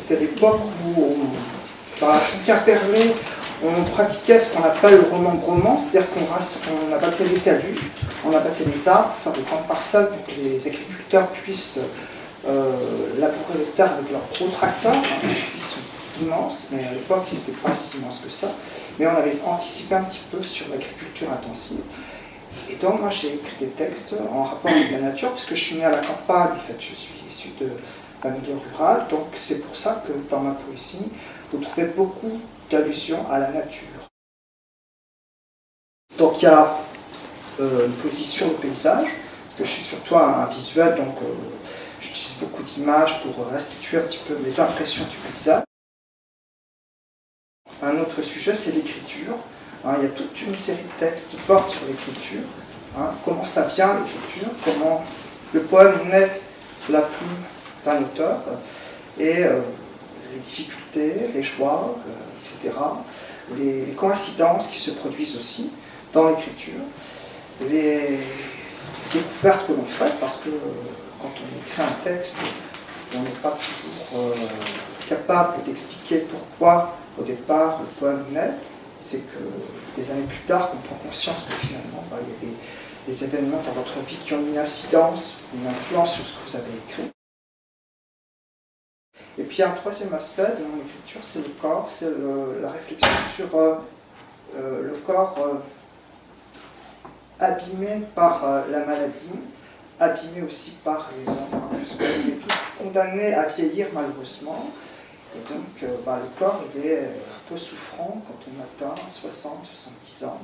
c'était l'époque où, dans la Chantière-Perlée, on pratiquait ce qu'on appelle le remembrement, c'est-à-dire qu'on abattait les talus, on abattait les arbres pour faire des grandes parcelles pour que les agriculteurs puissent labourer les terres avec leurs gros tracteurs. Ils sont immenses, mais à l'époque, ils n'étaient pas si immenses que ça. Mais on avait anticipé un petit peu sur l'agriculture intensive. Et donc, moi, j'ai écrit des textes en rapport avec la nature, puisque je suis né à la campagne, en fait, je suis issu d'un milieu rural, donc c'est pour ça que dans ma poésie, vous trouvez beaucoup d'allusions à la nature. Donc, il y a une poésie sur le paysage, parce que je suis surtout un visuel, donc j'utilise beaucoup d'images pour restituer un petit peu mes impressions du paysage. Un autre sujet, c'est l'écriture. Il y a toute une série de textes qui portent sur l'écriture. Comment ça vient, l'écriture, comment le poème naît sous la plume d'un auteur, et les difficultés, les joies, etc., les coïncidences qui se produisent aussi dans l'écriture, les découvertes que l'on fait, parce que quand on écrit un texte, on n'est pas toujours capable d'expliquer pourquoi au départ le poème naît. C'est que des années plus tard qu'on prend conscience que finalement il y a des événements dans votre vie qui ont une incidence, une influence sur ce que vous avez écrit. Et puis il y a un troisième aspect de mon écriture, c'est le corps, c'est la réflexion sur le corps abîmé par la maladie, abîmé aussi par les hommes, puisqu'on est tous condamnés à vieillir malheureusement. Et donc, le corps il est un peu souffrant quand on atteint 60, 70 ans.